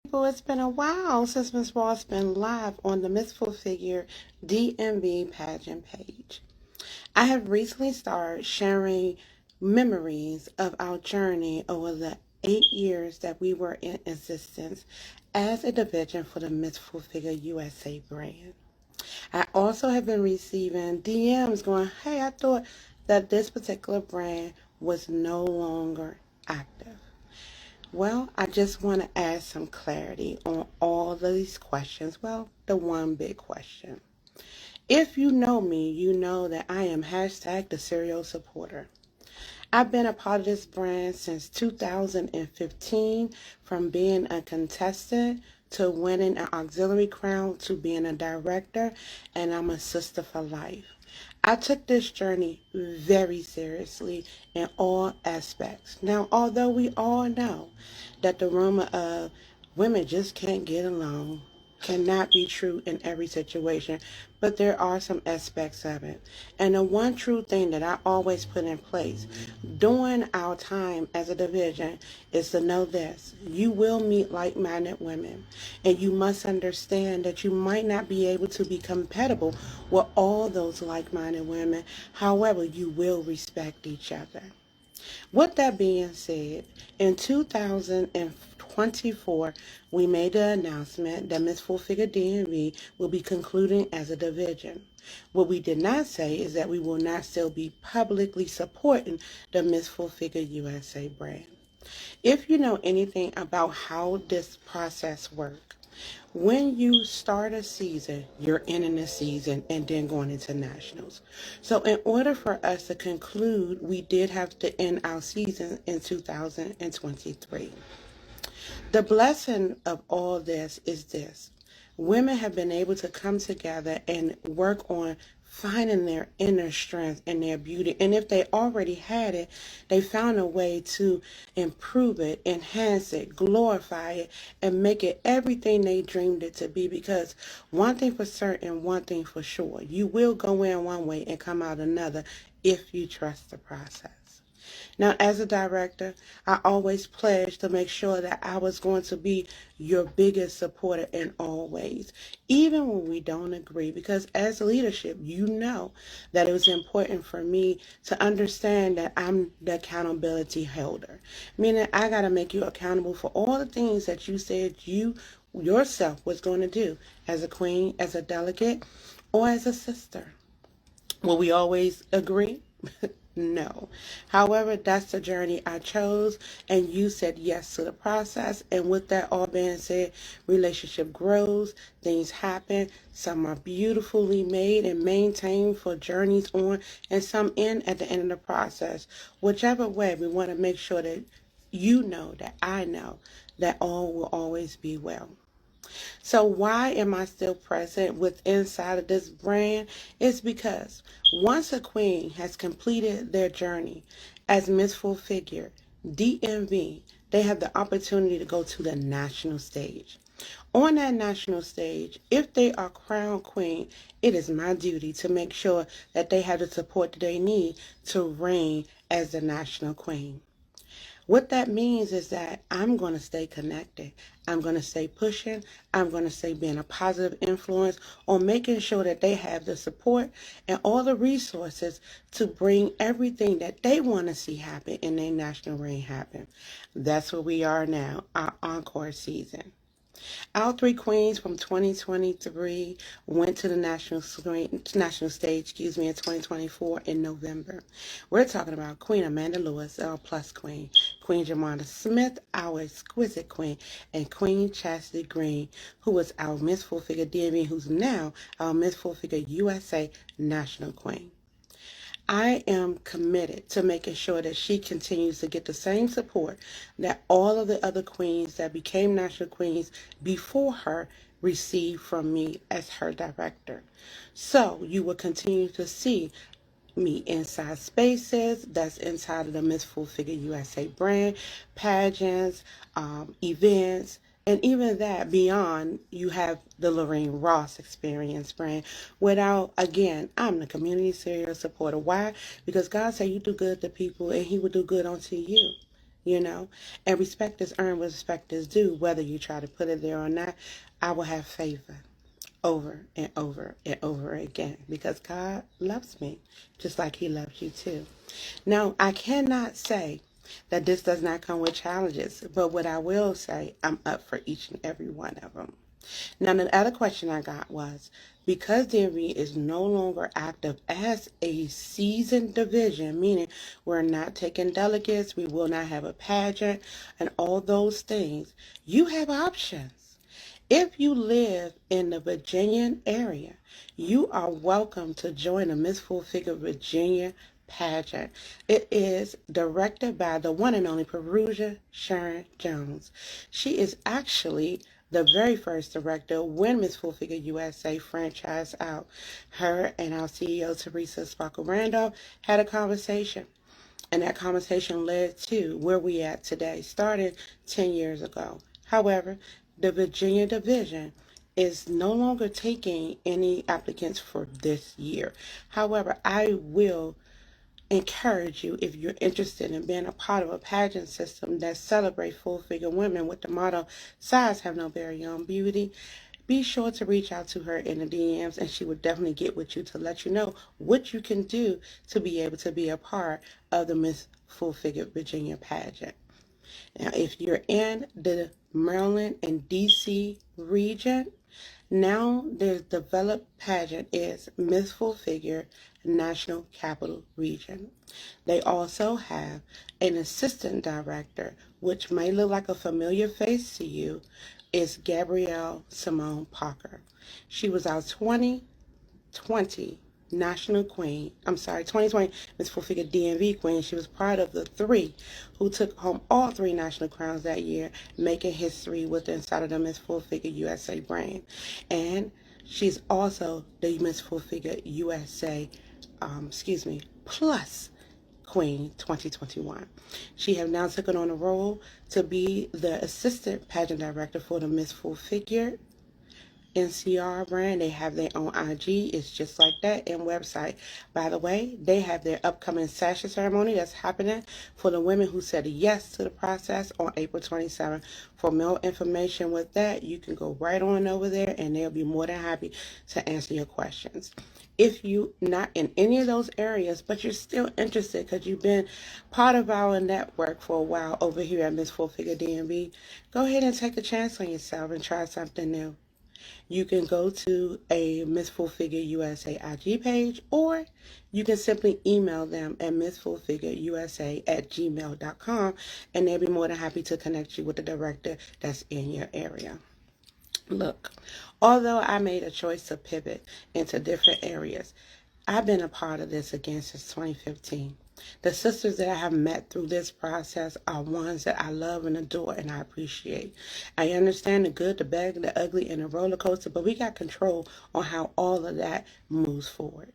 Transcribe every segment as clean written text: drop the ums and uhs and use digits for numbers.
People, it's been a while since Ms. Ross been live on the Ms.Full-Figured DMV pageant page. I have recently started sharing memories of our journey over the 8 years that we were in existence as a division for the Ms.Full-Figured USA brand. I also have been receiving DMs going, hey, I thought that this particular brand was no longer active. Well, I just want to add some clarity on all of these questions. Well, the one big question. If you know me, you know that I am #the serial supporter. I've been a part of this brand since 2015, from being a contestant to winning an auxiliary crown to being a director, and I'm a sister for life. I took this journey very seriously in all aspects. Now, although we all know that the rumor of women just can't get along cannot be true in every situation, but there are some aspects of it. And the one true thing that I always put in place during our time as a division is to know this: you will meet like-minded women, and you must understand that you might not be able to be compatible with all those like-minded women. However, you will respect each other. With that being said, in 2024, we made the announcement that Ms.Full-Figured DMV will be concluding as a division. What we did not say is that we will not still be publicly supporting the Ms.Full-Figured USA brand. If you know anything about how this process works, when you start a season, you're ending the season and then going into nationals. So in order for us to conclude, we did have to end our season in 2023. The blessing of all this is this: women have been able to come together and work on finding their inner strength and their beauty. And if they already had it, they found a way to improve it, enhance it, glorify it, and make it everything they dreamed it to be. Because one thing for certain, one thing for sure, you will go in one way and come out another if you trust the process. Now, as a director, I always pledged to make sure that I was going to be your biggest supporter in all ways, even when we don't agree, because as leadership, you know that it was important for me to understand that I'm the accountability holder, meaning I got to make you accountable for all the things that you said you yourself was going to do as a queen, as a delegate, or as a sister. Will we always agree? No. However, that's the journey I chose, and you said yes to the process. And with that all being said, relationship grows, things happen. Some are beautifully made and maintained for journeys on, and some end at the end of the process. Whichever way, we want to make sure that you know, that I know, that all will always be well. So why am I still present with inside of this brand? It's because once a queen has completed their journey as Ms.Full-Figured DMV, they have the opportunity to go to the national stage. On that national stage, if they are crowned queen, it is my duty to make sure that they have the support that they need to reign as the national queen. What that means is that I'm going to stay connected. I'm going to stay pushing. I'm going to stay being a positive influence on making sure that they have the support and all the resources to bring everything that they want to see happen in their national reign happen. That's where we are now, our encore season. Our three queens from 2023 went to the national stage, in 2024 in November. We're talking about Queen Amanda Lewis, our plus queen, Queen Jamanda Smith, our exquisite queen, and Queen Chasity Greene, who was our Ms.Full-Figured DMV, who's now our Ms.Full-Figured USA national queen. I am committed to making sure that she continues to get the same support that all of the other queens that became national queens before her received from me as her director. So you will continue to see me inside spaces that's inside of the Ms.Full-Figured USA brand, pageants, events, and even that beyond, you have the Lorrine Ross experience brand. Without, again, I'm the community serial supporter. Why? Because God said you do good to people and he will do good unto you. you know. And respect is earned, respect is due, whether you try to put it there or not. I will have favor over and over and over again because God loves me just like he loves you too. Now, I cannot say that this does not come with challenges, but what I will say, I'm up for each and every one of them. Now, the other question I got was, because DMV is no longer active as a seasoned division, meaning we're not taking delegates, we will not have a pageant, and all those things, you have options. If you live in the Virginian area, you are welcome to join the Ms.Full-Figured Virginia pageant. It is directed by the one and only Perusia Sharon Jones. She is actually the very first director when Ms.Full-Figured USA franchised out. Her and our CEO, Teresa Sparkle Randolph, had a conversation. And that conversation led to where we at today, started 10 years ago. However, the Virginia division is no longer taking any applicants for this year. However, I will encourage you, if you're interested in being a part of a pageant system that celebrates full-figure women with the motto, size have no barrier on beauty, be sure to reach out to her in the DMs, and she will definitely get with you to let you know what you can do to be able to be a part of the Miss Full-Figured Virginia pageant. Now, if you're in the Maryland and DC region, now the developed pageant is Miss Full-Figured National Capital Region. They also have an assistant director, which may look like a familiar face to you, is Gabrielle Simone Parker. She was our 2020 National Queen. 2020 Ms. Full-Figured DMV Queen. She was part of the 3 who took home all 3 national crowns that year, making history with the inside of the Ms. Full-Figured USA brand. And she's also the Ms. Full-Figured USA, Plus Queen 2021. She has now taken on a role to be the assistant pageant director for the Ms. Full-Figured NCR brand. They have their own IG. It's just like that, and website. By the way, they have their upcoming sasha ceremony that's happening for the women who said yes to the process on April 27th. For more information with that, you can go right on over there, and they'll be more than happy to answer your questions. If you're not in any of those areas, but you're still interested because you've been part of our network for a while over here at Ms. Full-Figured DMV, go ahead and take a chance on yourself and try something new. You can go to a Ms. Full-Figured USA IG page, or you can simply email them at msfullfiguredusa@gmail.com, and they'll be more than happy to connect you with the director that's in your area. Look, although I made a choice to pivot into different areas, I've been a part of this again since 2015. The sisters that I have met through this process are ones that I love and adore and I appreciate. I understand the good, the bad, the ugly, and the roller coaster, but we got control on how all of that moves forward.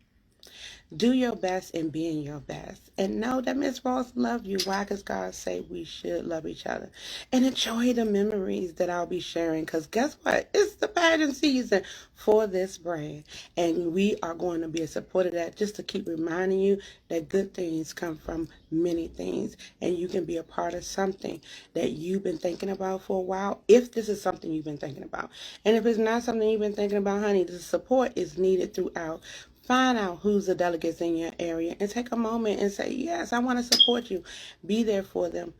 Do your best in being your best. And know that Miss Ross loves you. Why? Because God say we should love each other. And enjoy the memories that I'll be sharing. Because guess what? It's the pageant season for this brand. And we are going to be a support of that, just to keep reminding you that good things come from many things. And you can be a part of something that you've been thinking about for a while, if this is something you've been thinking about. And if it's not something you've been thinking about, honey, the support is needed throughout. Find out who's the delegates in your area and take a moment and say, yes, I want to support you. Be there for them.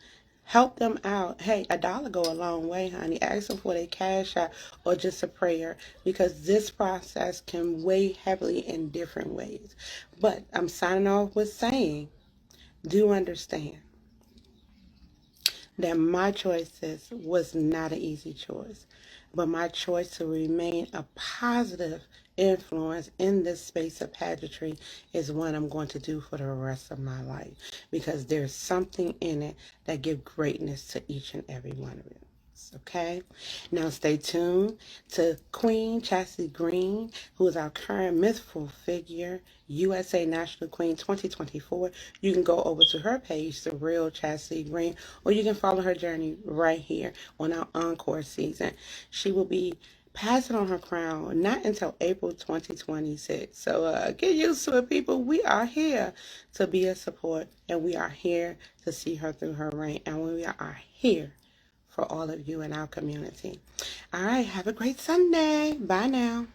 Help them out. Hey, $1 go a long way, honey. Ask them for their cash out or just a prayer, because this process can weigh heavily in different ways. But I'm signing off with saying, do understand that my choices was not an easy choice, but my choice to remain a positive influence in this space of pageantry is one I'm going to do for the rest of my life, because there's something in it that gives greatness to each and every one of it. Okay, now stay tuned to Queen Chasity Greene, who is our current Miss Full-Figured USA National Queen 2024. You can go over to her page, The Real Chasity Greene, or you can follow her journey right here on our ENCORE season. She will be passing on her crown, not until April 2026. So get used to it, people. We are here to be a support, and we are here to see her through her reign, and we are here for all of you in our community. All right, have a great Sunday. Bye now.